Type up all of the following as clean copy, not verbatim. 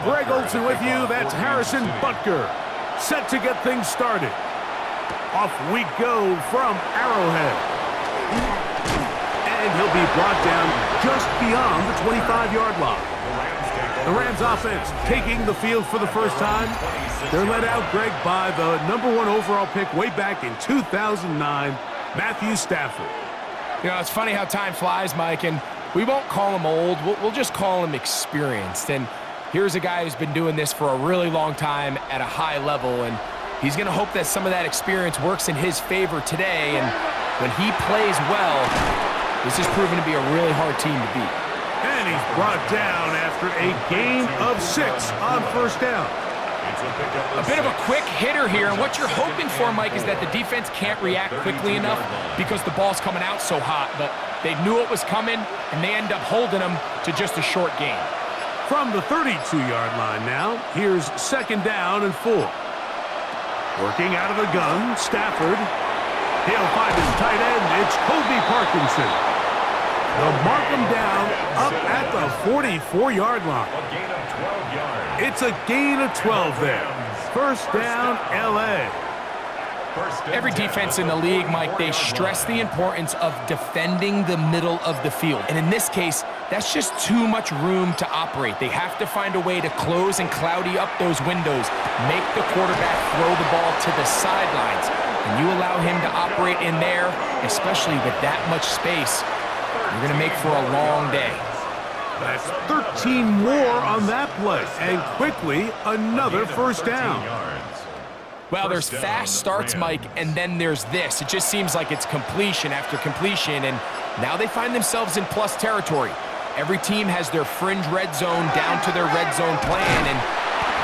Greg Olson with you. That's Harrison Butker. Set to get things started. Off we go from Arrowhead. And he'll be brought down just beyond the 25-yard line. The Rams offense taking the field for the first time. They're led out, Greg, by the #1 overall pick way back in 2009, Matthew Stafford. You know, it's funny how time flies, Mike, and we won't call him old. We'll just call him experienced. And here's a guy who's been doing this for a really long time at a high level, and he's going to hope that some of that experience works in his favor today. And when he plays well, this is proven to be a really hard team to beat. And he's brought down after a gain of 6 on first down. A bit of a quick hitter here, and what you're hoping for, Mike, is that the defense can't react quickly enough because the ball's coming out so hot, but they knew it was coming, and they end up holding them to just a short gain. From the 32-yard line now, here's 2nd down and 4. Working out of the gun, Stafford. He'll find his tight end. It's Kobe Parkinson. They'll mark him down up at the 44-yard line. It's a gain of 12 there. First down, L.A. Every defense in the league, Mike, they stress the importance of defending the middle of the field. And in this case, that's just too much room to operate. They have to find a way to close and cloudy up those windows, make the quarterback throw the ball to the sidelines. And you allow him to operate in there, especially with that much space, you're going to make for a long day. That's 13 more on that play. And quickly, another first down. Well, there's fast starts, Mike, and then there's this. It just seems like it's completion after completion, and now they find themselves in plus territory. Every team has their fringe red zone down to their red zone plan, and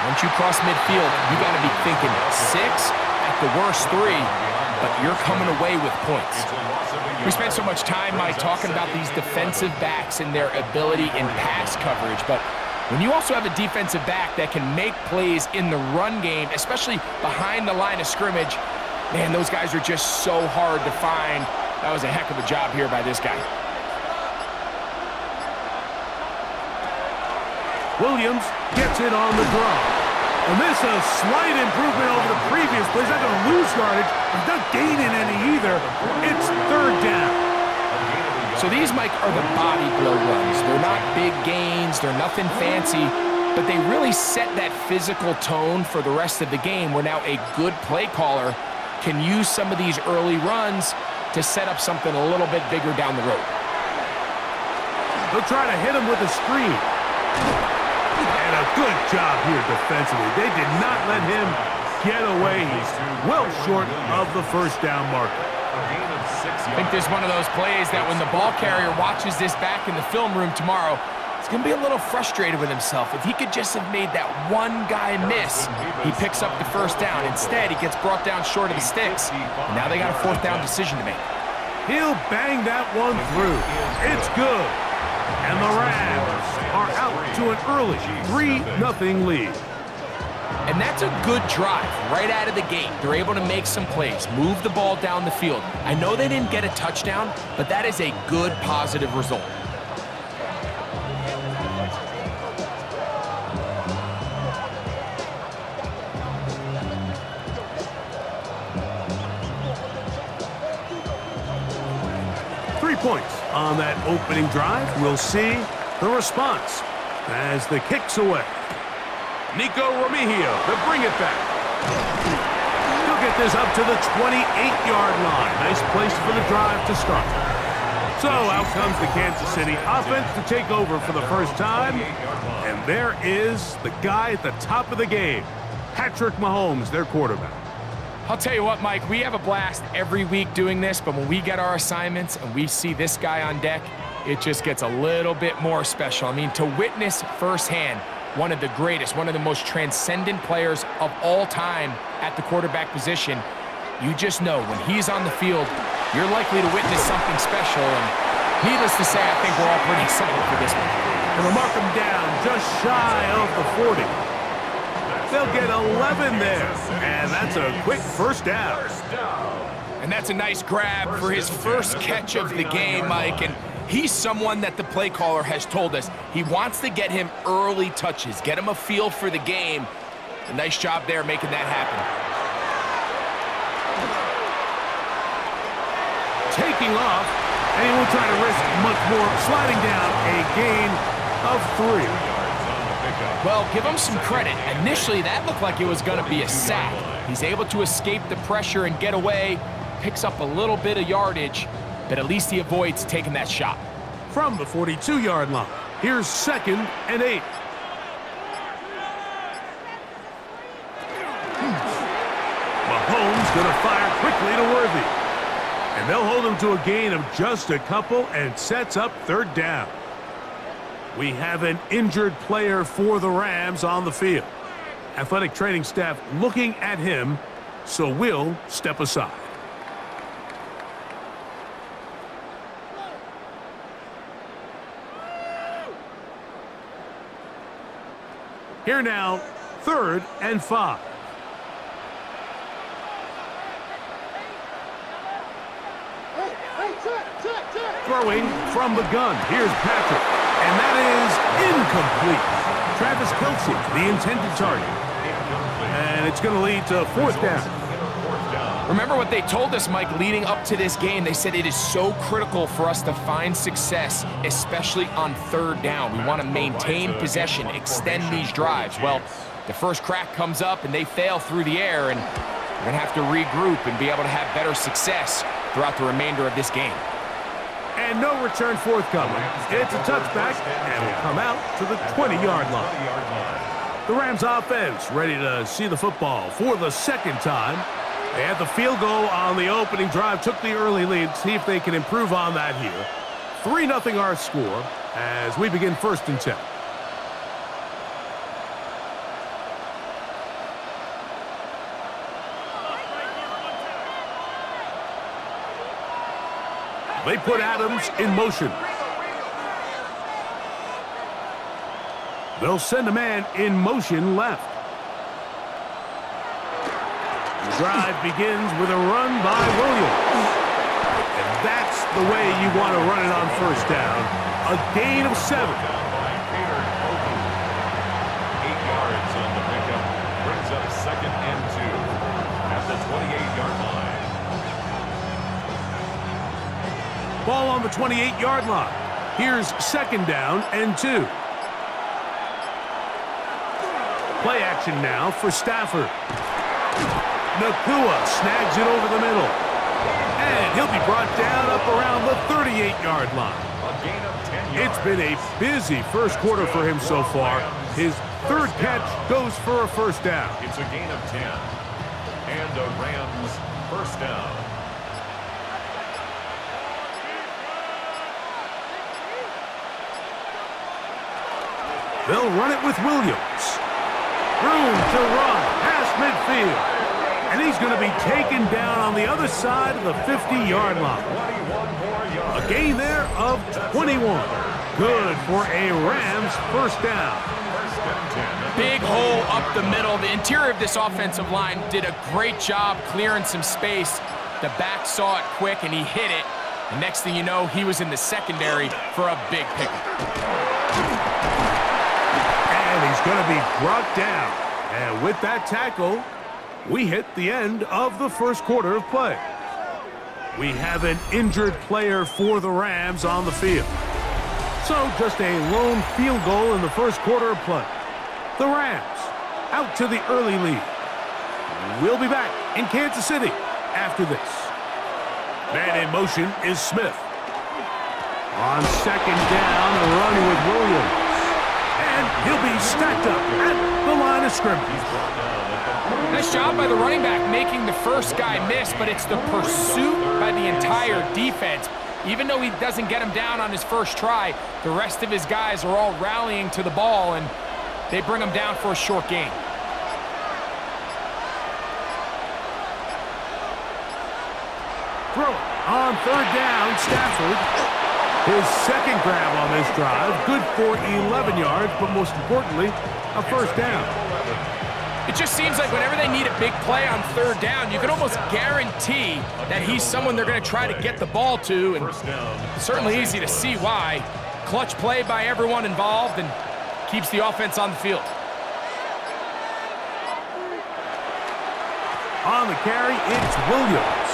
once you cross midfield, you got to be thinking 6, at the worst 3, but you're coming away with points. We spent so much time, Mike, talking about these defensive backs and their ability in pass coverage, but when you also have a defensive back that can make plays in the run game, especially behind the line of scrimmage, man, those guys are just so hard to find. That was a heck of a job here by this guy. Williams gets it on the draw. And this is a slight improvement over the previous play. He's not going to lose yardage. He's not gaining any either. It's 3rd down. So these, Mike, are the body blow runs. They're not big gains. They're nothing fancy. But they really set that physical tone for the rest of the game where now a good play caller can use some of these early runs to set up something a little bit bigger down the road. They'll try to hit him with a screen. And a good job here defensively. They did not let him get away. He's well short of the first down marker. I think there's one of those plays that when the ball carrier watches this back in the film room tomorrow, he's going to be a little frustrated with himself. If he could just have made that one guy miss, he picks up the first down. Instead, he gets brought down short of the sticks. And now they got a 4th down decision to make. He'll bang that one through. It's good. And the Rams are out to an early 3-0 lead. And that's a good drive right out of the gate. They're able to make some plays, move the ball down the field. I know they didn't get a touchdown, but that is a good, positive result. Points on that opening drive. We'll see the response as the kick's away. Nico Remigio to bring it back. He'll get this up to the 28-yard line. Nice place for the drive to start. So out comes the Kansas City offense to take over for the first time. And there is the guy at the top of the game, Patrick Mahomes, their quarterback. I'll tell you what, Mike, we have a blast every week doing this, but when we get our assignments and we see this guy on deck, it just gets a little bit more special. I mean, to witness firsthand one of the greatest, one of the most transcendent players of all time at the quarterback position, you just know when he's on the field, you're likely to witness something special. And needless to say, I think we're all pretty excited for this one. And they'll mark him down just shy of the 40. They'll get 11 there, and that's a quick first down. And that's a nice grab for his first catch of the game, Mike. And He's someone that the play caller has told us he wants to get him early touches, get him a feel for the game. A nice job there making that happen. Taking off, and he won't try to risk much more, sliding down a gain of 3. Well, give him some credit. Initially, that looked like it was going to be a sack. He's able to escape the pressure and get away, picks up a little bit of yardage, but at least he avoids taking that shot. From the 42-yard line, here's 2nd and 8. Mahomes going to fire quickly to Worthy. And they'll hold him to a gain of just a couple and sets up 3rd down. We have an injured player for the Rams on the field. Athletic training staff looking at him, so we'll step aside. Here now, 3rd and 5. Throwing from the gun. Here's Patrick. And that is incomplete. Travis Kelce, the intended target. And it's going to lead to 4th down. Remember what they told us, Mike, leading up to this game. They said it is so critical for us to find success, especially on 3rd down. We want to maintain possession, extend these drives. Well, the first crack comes up and they fail through the air, and we're going to have to regroup and be able to have better success throughout the remainder of this game. And no return forthcoming. It's a touchback, and will come out to the 20-yard line. The Rams offense ready to see the football for the 2nd time. They had the field goal on the opening drive, took the early lead. See if they can improve on that here. 3-0 our score as we begin 1st and 10. They put Adams in motion. They'll send a man in motion left. The drive begins with a run by Williams. And that's the way you want to run it on 1st down. A gain of 7. 8 yards on the pickup. Brings up 2nd and 2 at the 28-yard line. Ball on the 28-yard line. Here's 2nd down and 2. Play action now for Stafford. Nakua snags it over the middle. And he'll be brought down up around the 38-yard line. A gain of 10 yards. It's been a busy 1st quarter for him so far. His 3rd catch goes for a 1st down. It's a gain of 10. And a Rams 1st down. They'll run it with Williams. Room to run past midfield. And he's going to be taken down on the other side of the 50-yard line. A gain there of 21. Good for a Rams 1st down. Big hole up the middle. The interior of this offensive line did a great job clearing some space. The back saw it quick, and he hit it. The next thing you know, he was in the secondary for a big pickup. And he's going to be brought down. And with that tackle, we hit the end of the 1st quarter of play. We have an injured player for the Rams on the field. So just a lone field goal in the 1st quarter of play. The Rams out to the early lead. We'll be back in Kansas City after this. Man in motion is Smith. On 2nd down, a run with Williams. And he'll be stacked up at the line of scrimmage. Nice job by the running back making the first guy miss, but it's the pursuit by the entire defense. Even though he doesn't get him down on his first try, the rest of his guys are all rallying to the ball, and they bring him down for a short gain. Throw on 3rd down, Stafford. His 2nd grab on this drive, good for 11 yards, but most importantly, a 1st down. It just seems like whenever they need a big play on third down, you can almost guarantee that he's someone they're going to try to get the ball to, and it's certainly easy to see why. Clutch play by everyone involved and keeps the offense on the field. On the carry, it's Williams.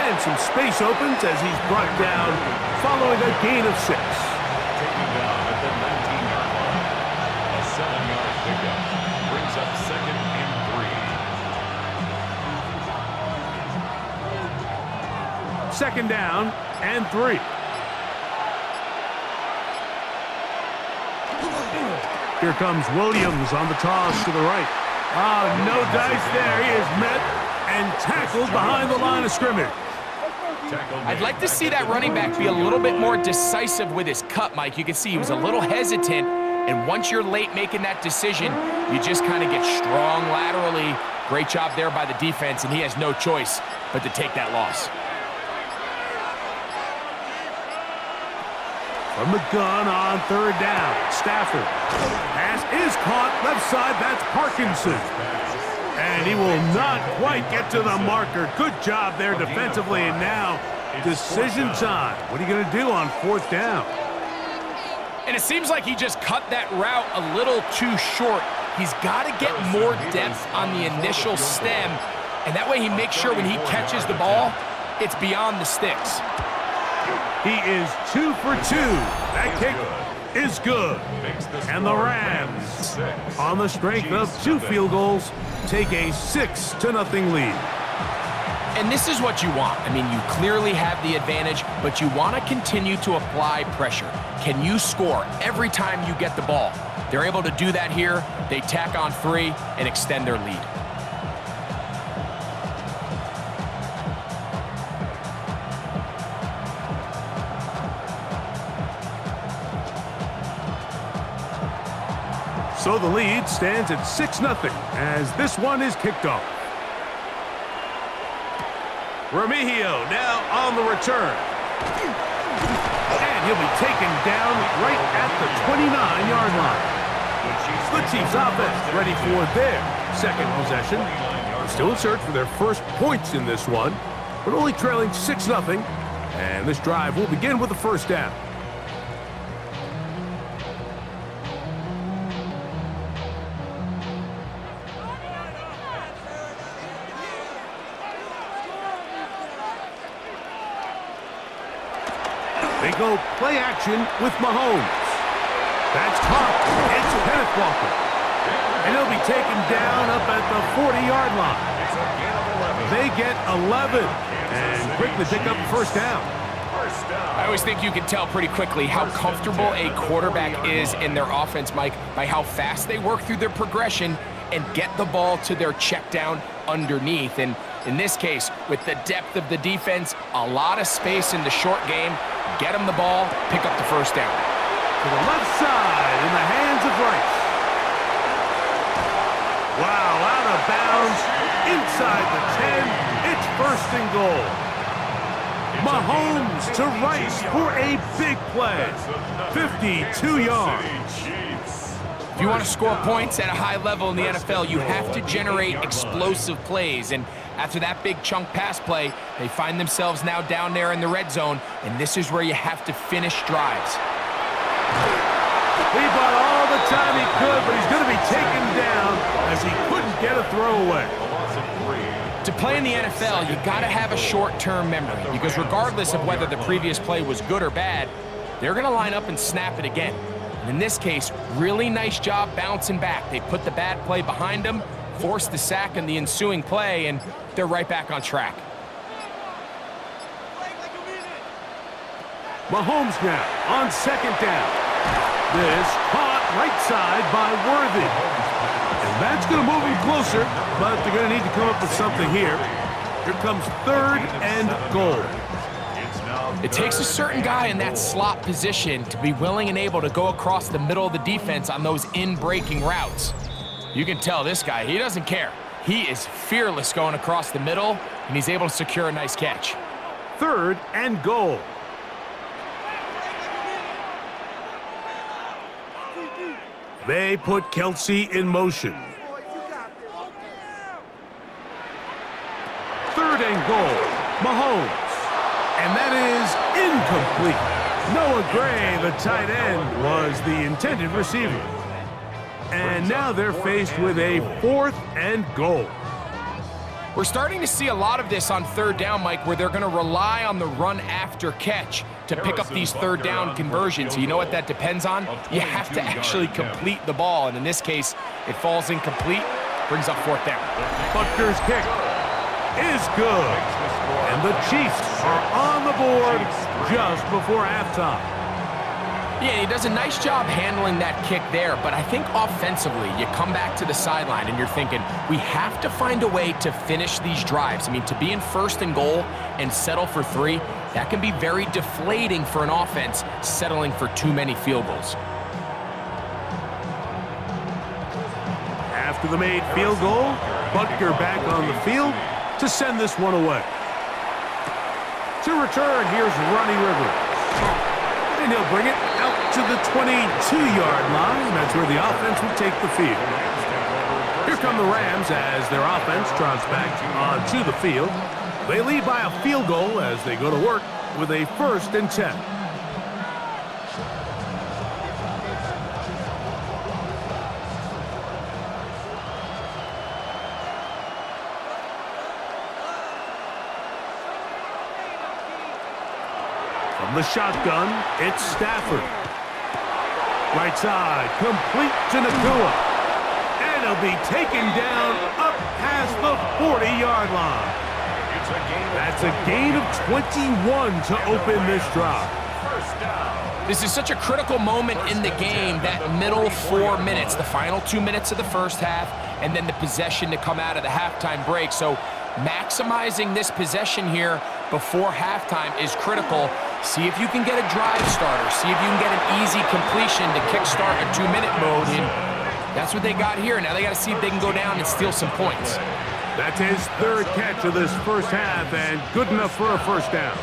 And some space opens as he's brought down following a gain of 6. Taking down at the 19-yard line. A 7-yard pickup brings up 2nd and 3. 2nd down and 3. Here comes Williams on the toss to the right. No dice there. He is met and tackled behind the line of scrimmage. I'd like to see that running back be a little bit more decisive with his cut, Mike. You can see he was a little hesitant, and once you're late making that decision, you just kind of get strong laterally. Great job there by the defense, and he has no choice but to take that loss. From the gun on 3rd down, Stafford. Pass is caught left side. That's Parkinson. And he will not quite get to the marker. Good job there defensively. And now decision time. What are you going to do on 4th down? And it seems like he just cut that route a little too short. He's got to get more depth on the initial stem. And that way he makes sure when he catches the ball, it's beyond the sticks. He is 2 for 2. That kick is good. And the Rams, on the strength of 2 field goals, take a 6-0 lead. And this is what you want. I mean, you clearly have the advantage, but you want to continue to apply pressure. Can you score every time you get the ball? They're able to do that here. They tack on 3 and extend their lead. So the lead stands at 6-0 as this one is kicked off. Remigio now on the return. And he'll be taken down right at the 29-yard line. The Chiefs offense ready for their 2nd possession. Still in search for their first points in this one, but only trailing 6-0. And this drive will begin with the 1st down. They go play action with Mahomes. That's caught. It's Kenneth Walker. And he'll be taken down up at the 40-yard line. They get 11 and quickly pick up the 1st down. I always think you can tell pretty quickly how comfortable a quarterback is in their offense, Mike, by how fast they work through their progression and get the ball to their check down underneath. And in this case, with the depth of the defense, a lot of space in the short game, get them the ball, pick up the 1st down. To the left side in the hands of Rice. Wow, out of bounds, inside the 10, it's 1st and goal. Mahomes to Rice for a big play, 52 yards. If you want to score points at a high level in the NFL, you have to generate explosive plays. And after that big chunk pass play, they find themselves now down there in the red zone, and this is where you have to finish drives. He bought all the time he could, but he's going to be taken down as he couldn't get a throwaway. To play in the NFL, you got to have a short-term memory, because regardless of whether the previous play was good or bad, they're going to line up and snap it again. And in this case, really nice job bouncing back. They put the bad play behind them, forced the sack in the ensuing play, and they're right back on track. Mahomes now on 2nd down. This caught right side by Worthy. And that's going to move him closer, but they're going to need to come up with something here. Here comes 3rd and goal. It takes a certain guy in that slot position to be willing and able to go across the middle of the defense on those in-breaking routes. You can tell this guy, he doesn't care. He is fearless going across the middle, and he's able to secure a nice catch. 3rd and goal. They put Kelsey in motion. goal, Mahomes. And that is incomplete. Noah Gray, the tight end, was the intended receiver. And now they're faced with a 4th and goal. We're starting to see a lot of this on 3rd down, Mike, where they're going to rely on the run after catch to pick up these 3rd down conversions. You know what that depends on? You have to actually complete the ball, and in this case, it falls incomplete, brings up 4th down. Butker's kick is good. And the Chiefs are on the board just before halftime. Yeah, he does a nice job handling that kick there, but I think offensively, you come back to the sideline and you're thinking, we have to find a way to finish these drives. I mean, to be in 1st and goal and settle for 3, that can be very deflating for an offense settling for too many field goals. After the made field goal, Butker back on the field to send this one away. To return, here's Ronnie Rivers. And he'll bring it out to the 22-yard line. That's where the offense will take the field. Here come the Rams as their offense trots back onto the field. They lead by a field goal as they go to work with a 1st and 10. From the shotgun, it's Stafford. Right side, complete to Nakua. And he'll be taken down up past the 40-yard line. That's a gain of 21 to open this drive. This is such a critical moment in the game, that middle 4 minutes, the final 2 minutes of the first half, and then the possession to come out of the halftime break. So maximizing this possession here before halftime is critical. See if you can get a drive starter. See if you can get an easy completion to kickstart a 2-minute mode. And that's what they got here. Now they got to see if they can go down and steal some points. That's his 3rd catch of this first half, and good enough for a 1st down.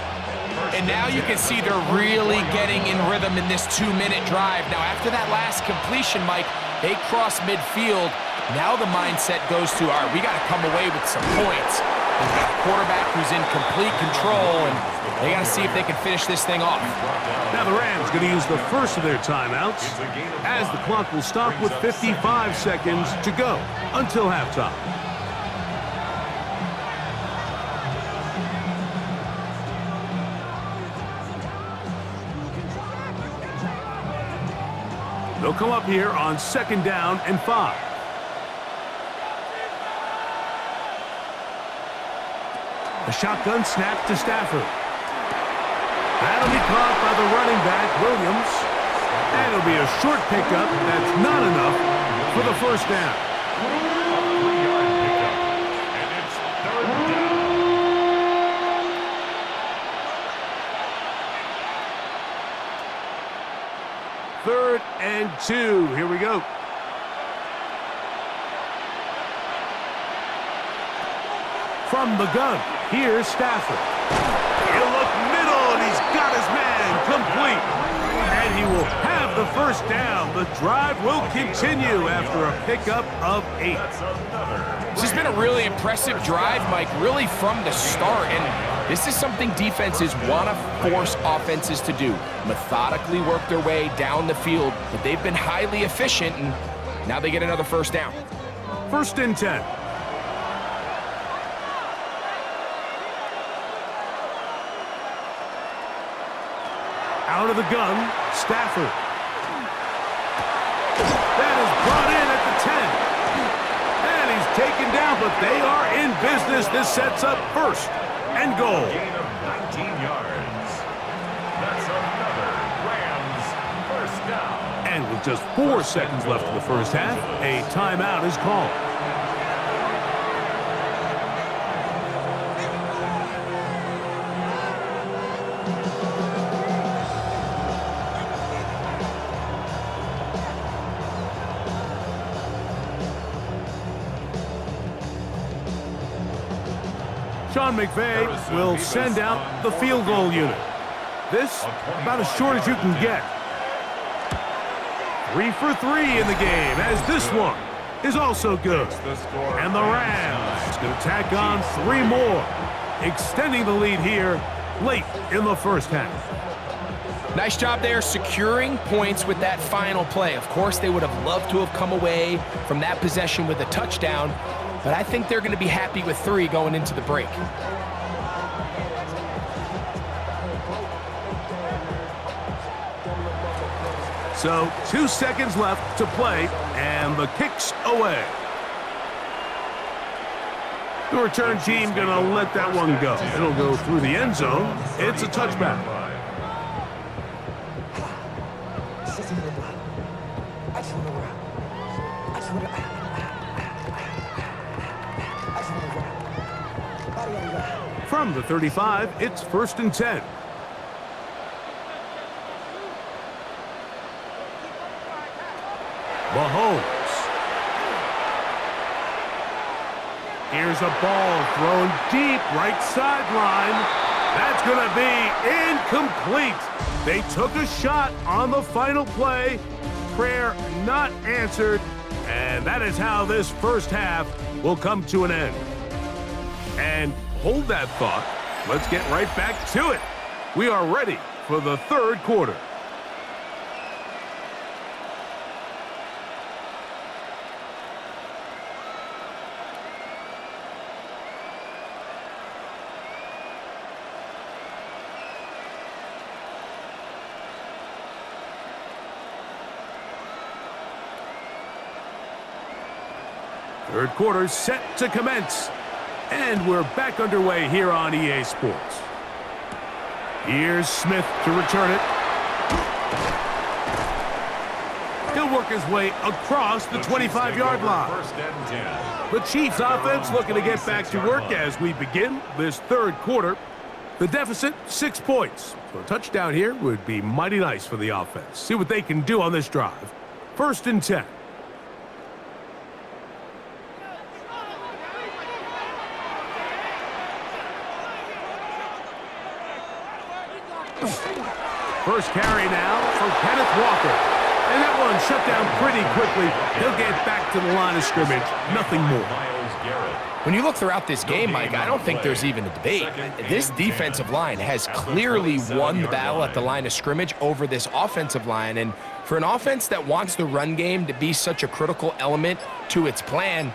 And now you can see they're really getting in rhythm in this 2-minute drive. Now after that last completion, Mike, they cross midfield. Now the mindset goes to, all right, we got to come away with some points. They've got a quarterback who's in complete control, and they got to see if they can finish this thing off. Now the Rams going to use the first of their timeouts as the clock will stop with 55 seconds to go until halftime. They'll come up here on 2nd down and 5. A shotgun snap to Stafford. That'll be caught by the running back, Williams. And it'll be a short pickup. That's not enough for the 1st down. And it's 3rd down. 3rd and 2. Here we go. From the gun, here's Stafford. He'll look middle, and he's got his man complete. And he will have the 1st down. The drive will continue after a pickup of 8. This has been a really impressive drive, Mike, really from the start. And this is something defenses want to force offenses to do. Methodically work their way down the field. But they've been highly efficient, and now they get another 1st down. 1st and 10. Out of the gun, Stafford. That is brought in at the 10. And he's taken down, but they are in business. This sets up 1st and goal. Gain of 19 yards. That's another Rams 1st down. And with just 4 seconds left in the first half, a timeout is called. Sean McVay will send out the field goal unit. This, about as short as you can get. 3 for 3 in the game, as this one is also good. And the Rams going to tack on 3 more. extending the lead here late in the first half. Nice job there securing points with that final play. Of course, they would have loved to have come away from that possession with a touchdown, but I think they're going to be happy with 3 going into the break. So 2 seconds left to play, and the kick's away. The return team going to let that one go. It'll go through the end zone. It's a touchback. From the 35, it's 1st and 10. Mahomes. Here's a ball thrown deep right sideline. That's going to be incomplete. They took a shot on the final play. Prayer not answered. And that is how this first half will come to an end. And hold that thought. Let's get right back to it. We are ready for the third quarter. Third quarter set to commence. And we're back underway here on EA Sports. Here's Smith to return it. He'll work his way across the 25-yard line. The Chiefs offense looking to get back to work as we begin this third quarter. The deficit, 6 points. So a touchdown here would be mighty nice for the offense. See what they can do on this drive. 1st and 10. First carry now for Kenneth Walker. And that one shut down pretty quickly. He'll get back to the line of scrimmage. Nothing more. When you look throughout this game, Mike, I don't think there's even a debate. This defensive line has clearly won the battle at the line of scrimmage over this offensive line. And for an offense that wants the run game to be such a critical element to its plan,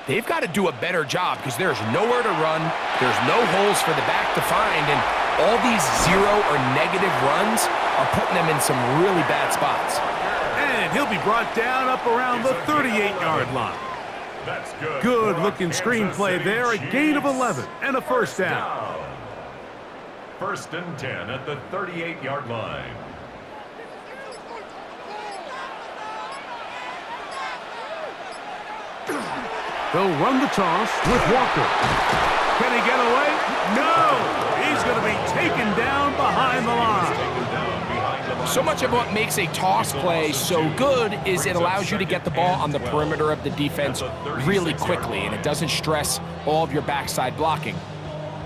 they've got to do a better job because there's nowhere to run. There's no holes for the back to find. And all these 0 or negative runs are putting them in some really bad spots. And he'll be brought down up around the 38-yard line. That's good. Good-looking screenplay there. A gain of 11 and a first down. 1st and 10 at the 38-yard line. They'll run the toss with Walker. Can he get away? No! He's going to be taken down behind the line. So much of what makes a toss play so good is it allows you to get the ball on the perimeter of the defense really quickly, and it doesn't stress all of your backside blocking.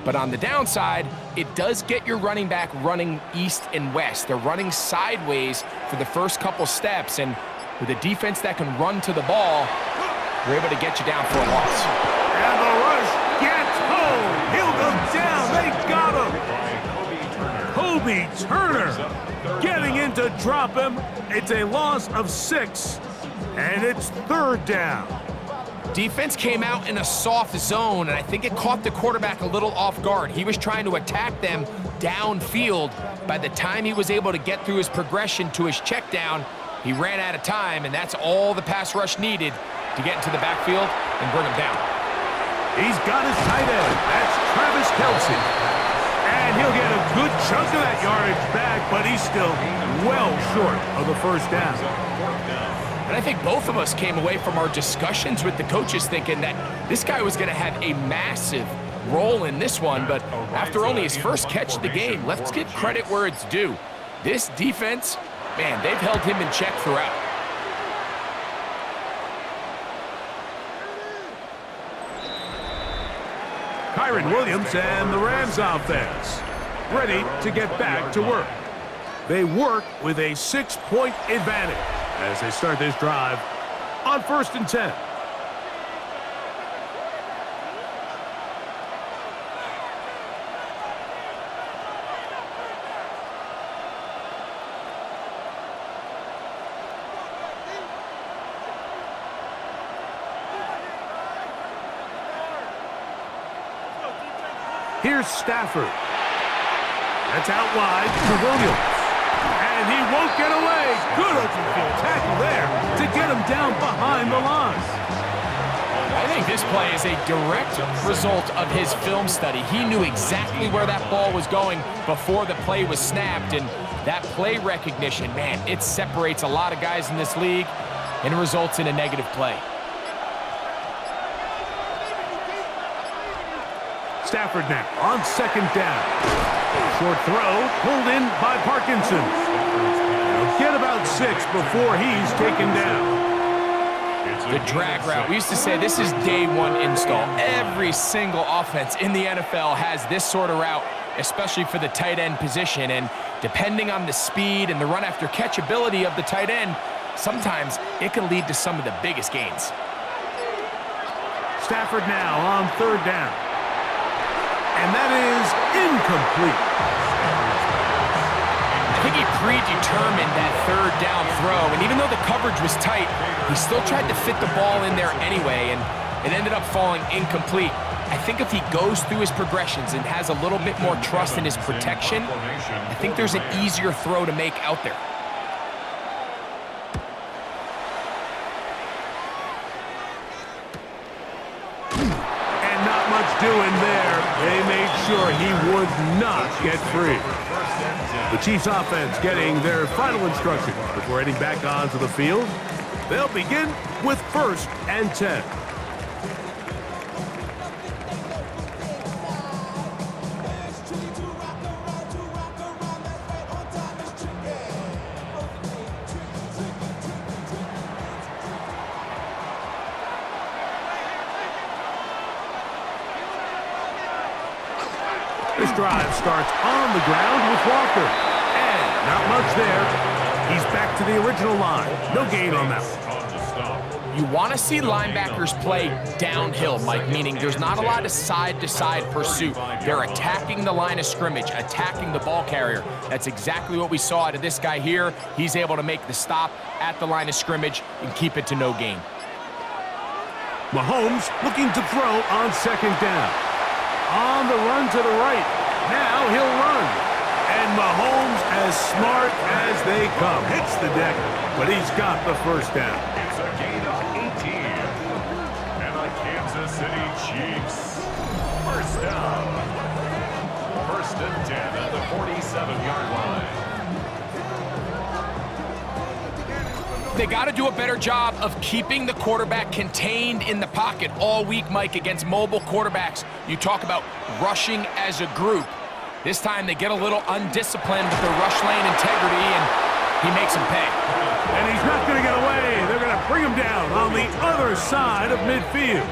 But on the downside, it does get your running back running east and west. They're running sideways for the first couple steps, and with a defense that can run to the ball, we're able to get you down for a loss. And the rush gets home. He'll go down. They got him. Kobe Turner getting in to drop him. It's a loss of 6, and it's 3rd down. Defense came out in a soft zone, and I think it caught the quarterback a little off guard. He was trying to attack them downfield. By the time he was able to get through his progression to his check down, he ran out of time, and that's all the pass rush needed to get into the backfield and bring him down. He's got his tight end. That's Travis Kelce. And he'll get a good chunk of that yardage back, but he's still well short of the first down. And I think both of us came away from our discussions with the coaches thinking that this guy was going to have a massive role in this one, but after only his first catch of the game, let's give credit where it's due. This defense, man, they've held him in check throughout. Kyron Williams and the Rams offense ready to get back to work. They work with a 6-point advantage as they start this drive on 1st and 10. Here's Stafford. That's out wide to Williams. And he won't get away. Good open field tackle there to get him down behind the line. I think this play is a direct result of his film study. He knew exactly where that ball was going before the play was snapped, and that play recognition, man, it separates a lot of guys in this league and results in a negative play. Stafford now on second down. Short throw pulled in by Parkinson. He'll get about 6 before he's taken down. The drag route. We used to say this is day one install. Every single offense in the NFL has this sort of route, especially for the tight end position. And depending on the speed and the run after catch ability of the tight end, sometimes it can lead to some of the biggest gains. Stafford now on third down. And that is incomplete. I think he predetermined that third down throw, and even though the coverage was tight, he still tried to fit the ball in there anyway, and it ended up falling incomplete. I think if he goes through his progressions and has a little bit more trust in his protection, I think there's an easier throw to make out there. And not much doing there. They made sure he would not get free. The Chiefs offense getting their final instructions before heading back onto the field. They'll begin with 1st and 10. This drive starts on the ground with Walker. And not much there. He's back to the original line. No gain on that one. You want to see linebackers play downhill, Mike, meaning there's not a lot of side-to-side pursuit. They're attacking the line of scrimmage, attacking the ball carrier. That's exactly what we saw out of this guy here. He's able to make the stop at the line of scrimmage and keep it to no gain. Mahomes looking to throw on second down. On the run to the right. Now he'll run. And Mahomes, as smart as they come, hits the deck, but he's got the first down. It's a gain of 18. And the Kansas City Chiefs. First down. 1st and 10 at the 47-yard line. They got to do a better job of keeping the quarterback contained in the pocket all week, Mike, against mobile quarterbacks. You talk about rushing as a group. This time they get a little undisciplined with their rush lane integrity, and he makes them pay. And he's not going to get away. They're going to bring him down on the other side of midfield.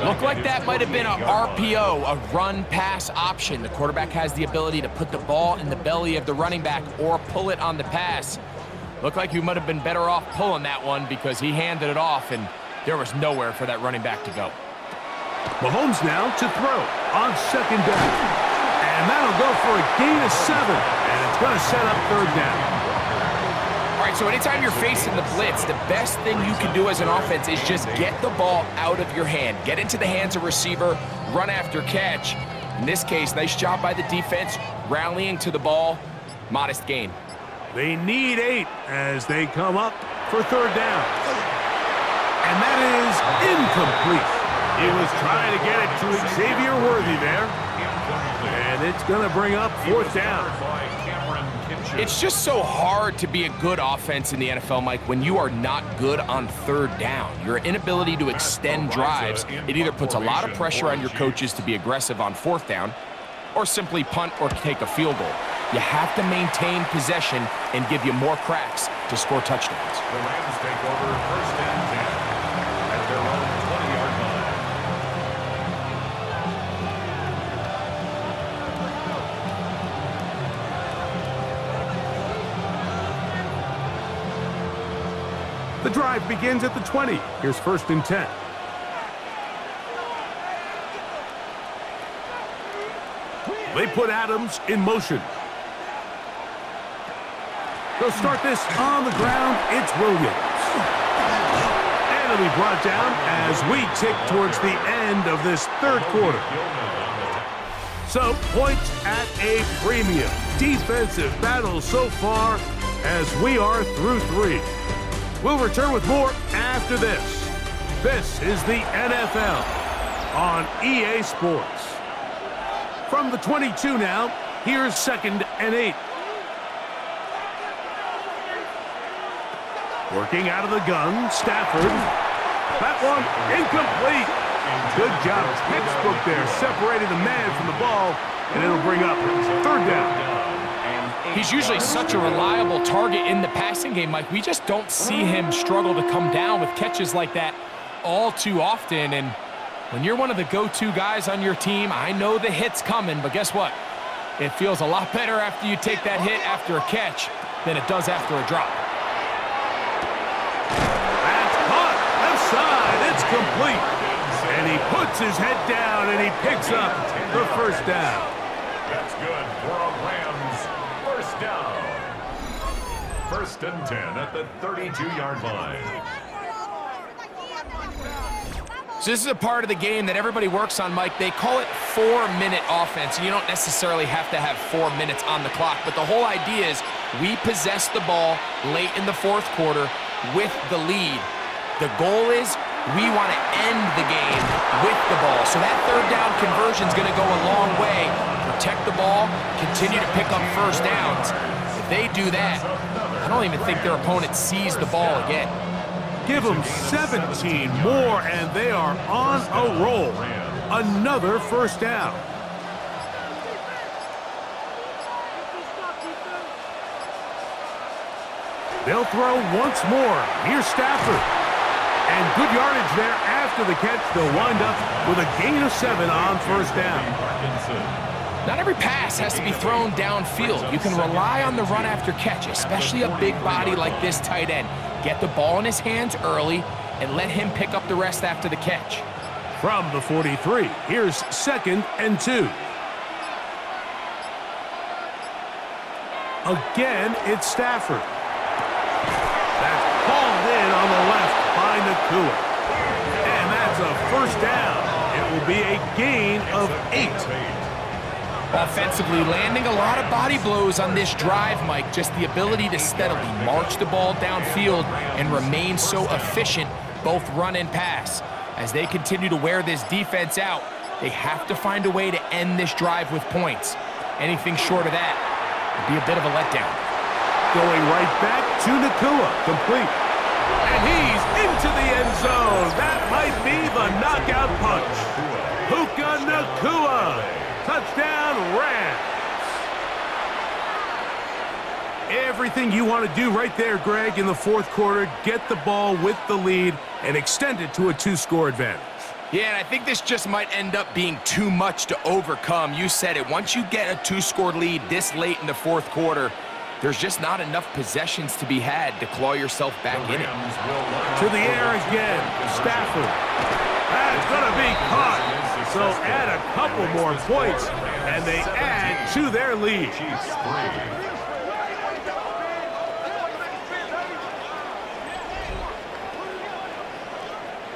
Looked like that might have been a RPO, a run-pass option. The quarterback has the ability to put the ball in the belly of the running back or pull it on the pass. Looked like he might have been better off pulling that one because he handed it off, and there was nowhere for that running back to go. Mahomes now to throw on second down. And that'll go for a gain of 7. And it's going to set up third down. All right, so anytime you're facing the blitz, the best thing you can do as an offense is just get the ball out of your hand. Get into the hands of receiver, run after catch. In this case, nice job by the defense, rallying to the ball. Modest gain. They need 8 as they come up for third down. And that is incomplete. He was trying to get it to Xavier Worthy there. And it's going to bring up 4th down. It's just so hard to be a good offense in the NFL, Mike, when you are not good on third down. Your inability to extend drives, it either puts a lot of pressure on your coaches to be aggressive on 4th down or simply punt or take a field goal. You have to maintain possession and give you more cracks to score touchdowns. The Rams take over 1st and 10 at their own 20-yard line. The drive begins at the 20. Here's 1st and 10. They put Adams in motion. They'll start this on the ground. It's Williams. And it'll be brought down as we tick towards the end of this third quarter. So, points at a premium. Defensive battle so far as we are through 3. We'll return with more after this. This is the NFL on EA Sports. From the 22 now, here's 2nd and 8. Working out of the gun, Stafford. That one incomplete. Good job, textbook there, separating the man from the ball, and it'll bring up 3rd down. He's usually such a reliable target in the passing game, Mike. We just don't see him struggle to come down with catches like that all too often. And when you're one of the go-to guys on your team, I know the hit's coming, but guess what? It feels a lot better after you take that hit after a catch than it does after a drop. That's caught. Left side. It's complete. And he puts his head down and he picks up the 1st down. That's good for a Rams 1st down. 1st and 10 at the 32-yard line. So this is a part of the game that everybody works on, Mike. They call it 4-minute offense, and you don't necessarily have to have 4 minutes on the clock, but the whole idea is we possess the ball late in the 4th quarter with the lead. The goal is we want to end the game with the ball. So that 3rd down conversion is going to go a long way. Protect the ball, continue to pick up 1st downs. If they do that, I don't even think their opponent sees the ball again. Give them 17 more, and they are on a roll. Another 1st down. They'll throw once more. Here's Stafford. And good yardage there after the catch. They'll wind up with a gain of 7 on 1st down. Not every pass has to be thrown downfield. You can rely on the run after catch, especially a big body like this tight end. Get the ball in his hands early and let him pick up the rest after the catch. From the 43, here's 2nd and 2. Again, it's Stafford. That's called in on the left by Nakua. And that's a 1st down. It will be a gain of 8. Offensively, landing a lot of body blows on this drive, Mike. Just the ability to steadily march the ball downfield and remain so efficient, both run and pass. As they continue to wear this defense out, they have to find a way to end this drive with points. Anything short of that would be a bit of a letdown. Going right back to Nakua, complete. And he's into the end zone. That might be the knockout punch. Puka Nakua. Touchdown, Rams. Everything you want to do right there, Greg, in the 4th quarter. Get the ball with the lead and extend it to a 2-score advantage. Yeah, and I think this just might end up being too much to overcome. You said it. Once you get a 2-score lead this late in the 4th quarter, there's just not enough possessions to be had to claw yourself back in it. To the air again. Stafford. That's going to be caught. So add a couple more points, and they add to their lead.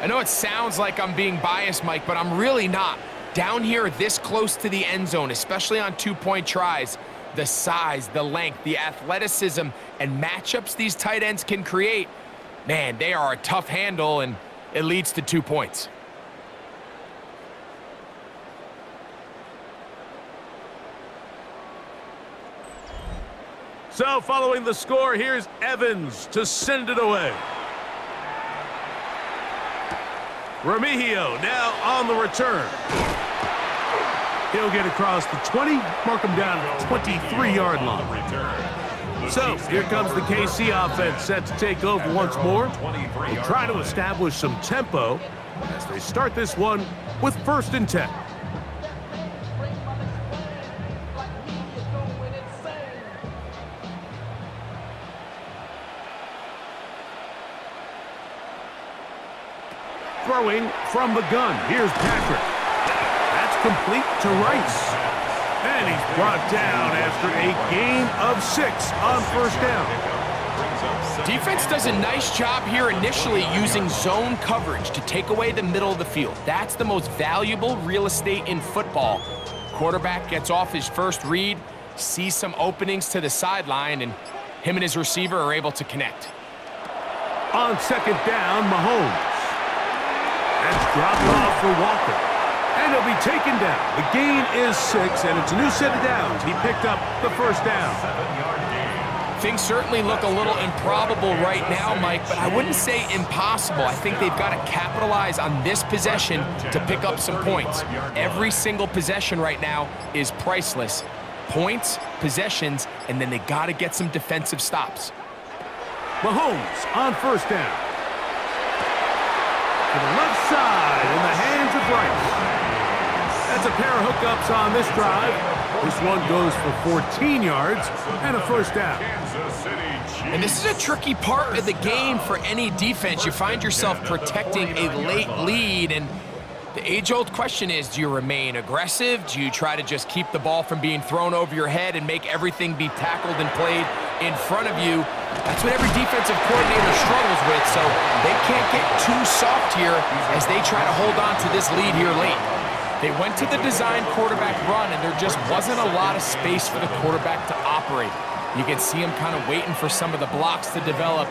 I know it sounds like I'm being biased, Mike, but I'm really not. Down here this close to the end zone, especially on 2-point tries, the size, the length, the athleticism, and matchups these tight ends can create, man, they are a tough handle, and it leads to 2 points. So following the score, here's Evans to send it away. Remigio now on the return. He'll get across the 20, mark him down at the 23-yard line. So here comes the KC offense set to take over once more. They'll try to establish some tempo as they start this one with 1st and 10. Throwing from the gun. Here's Patrick. That's complete to Rice. And he's brought down after a gain of 6 on 1st down. Defense does a nice job here initially using zone coverage to take away the middle of the field. That's the most valuable real estate in football. Quarterback gets off his first read, sees some openings to the sideline, and him and his receiver are able to connect. On second down, Mahomes. That's dropped off for Walker. And he'll be taken down. The gain is 6, and it's a new set of downs. He picked up the first down. 7-yard gain. Things certainly look a little improbable right now, Mike, but I wouldn't say impossible. I think they've got to capitalize on this possession to pick up some points. Every single possession right now is priceless. Points, possessions, and then they got to get some defensive stops. Mahomes on first down. To the left side in the hands of Rice. That's a pair of hookups on this drive. This one goes for 14 yards and a first down. And this is a tricky part of the game for any defense. You find yourself protecting a late lead, and the age-old question is, do you remain aggressive? Do you try to just keep the ball from being thrown over your head and make everything be tackled and played in front of you? That's what every defensive coordinator struggles with, so they can't get too soft here as they try to hold on to this lead here late. They went to the design quarterback run, and there just wasn't a lot of space for the quarterback to operate. You can see him kind of waiting for some of the blocks to develop.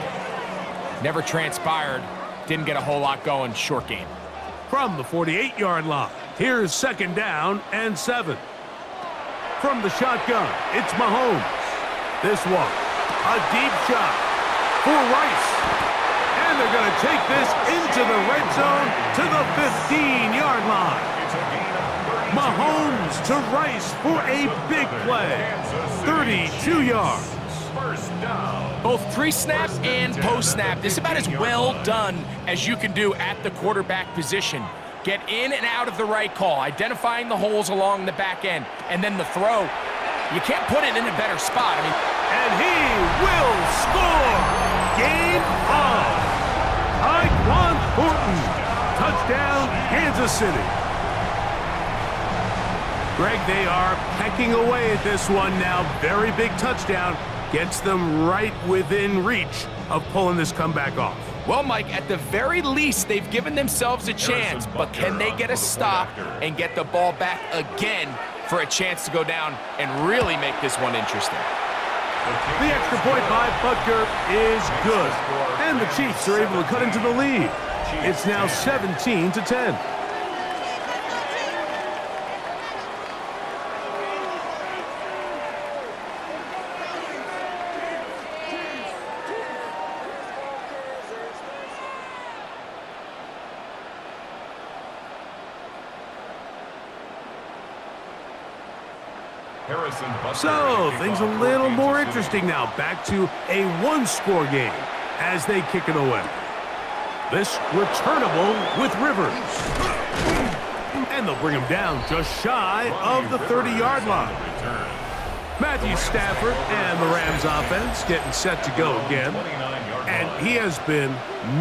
Never transpired. Didn't get a whole lot going. Short game. From the 48-yard line, here's second down and 7. From the shotgun, it's Mahomes. This one, a deep shot for Rice. And they're going to take this into the red zone to the 15-yard line. Mahomes to Rice for a big play. 32 yards. Both pre-snap and post-snap. This is about as well done as you can do at the quarterback position. Get in and out of the right call, identifying the holes along the back end, and then the throw. You can't put it in a better spot. And he will score. Game on. Tyquan Thornton. Touchdown, Kansas City. Greg, they are pecking away at this one now. Very big touchdown. Gets them right within reach of pulling this comeback off. Well, Mike, at the very least, they've given themselves a chance, but can they get a stop and get the ball back again for a chance to go down and really make this one interesting? The extra point by Butker is good, and the Chiefs are able to cut into the lead. It's now 17-10. So, things a little more interesting now. Back to a one-score game as they kick it away. This returnable with Rivers. And they'll bring him down just shy of the 30-yard line. Matthew Stafford and the Rams offense getting set to go again. And he has been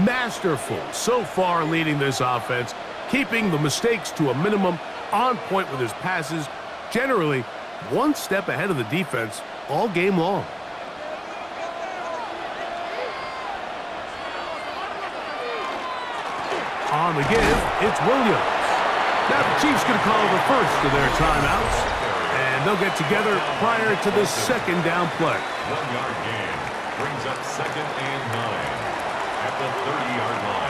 masterful so far leading this offense, keeping the mistakes to a minimum, on point with his passes, generally one step ahead of the defense all game long. On the give, it's Williams. Now the Chiefs going to call the first of their timeouts, and they'll get together prior to the second down play. 1-yard gain brings up 2nd and 9 at the 30-yard line.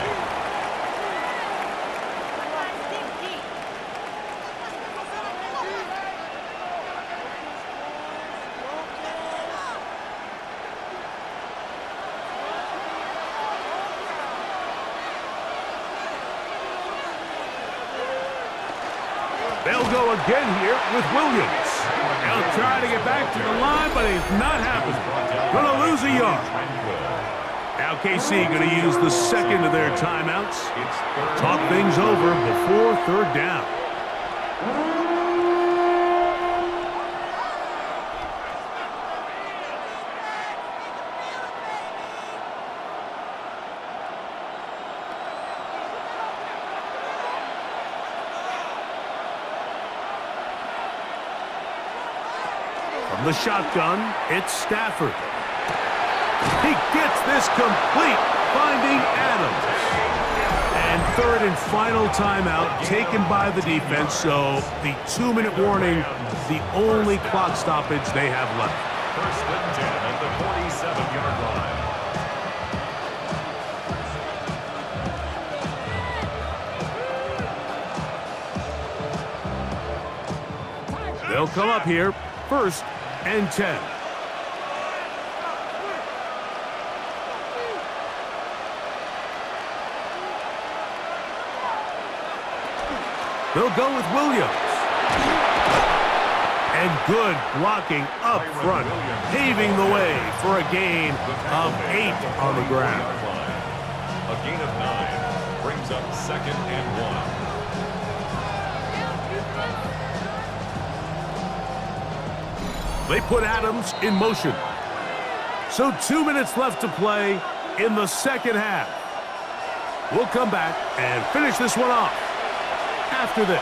They'll go again here with Williams. They'll try to get back to the line, but it's not happening. Going to lose a yard. Now KC going to use the second of their timeouts. Talk things over before third down. From the shotgun, it's Stafford. He gets this complete, finding Adams. And third and final timeout taken by the defense, so the 2-minute warning, the only clock stoppage they have left. First and 10 at the 47-yard line. They'll come up here, first and 10. They'll go with Williams. And good blocking up front, paving the way for a gain of 8 on the ground. A gain of 9 brings up 2nd and 1. They put Adams in motion. So 2 minutes left to play in the second half. We'll come back and finish this one off after this.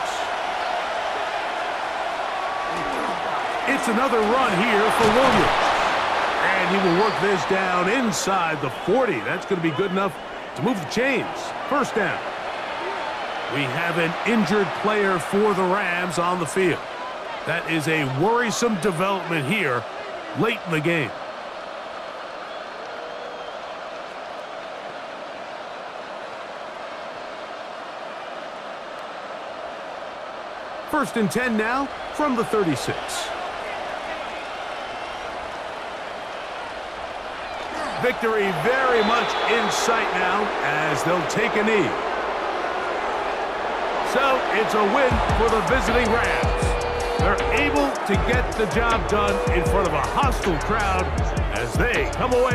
It's another run here for Williams. And he will work this down inside the 40. That's going to be good enough to move the chains. First down. We have an injured player for the Rams on the field. That is a worrisome development here late in the game. First and 10 now from the 36. Victory very much in sight now as they'll take a knee. So it's a win for the visiting Rams. They're able to get the job done in front of a hostile crowd as they come away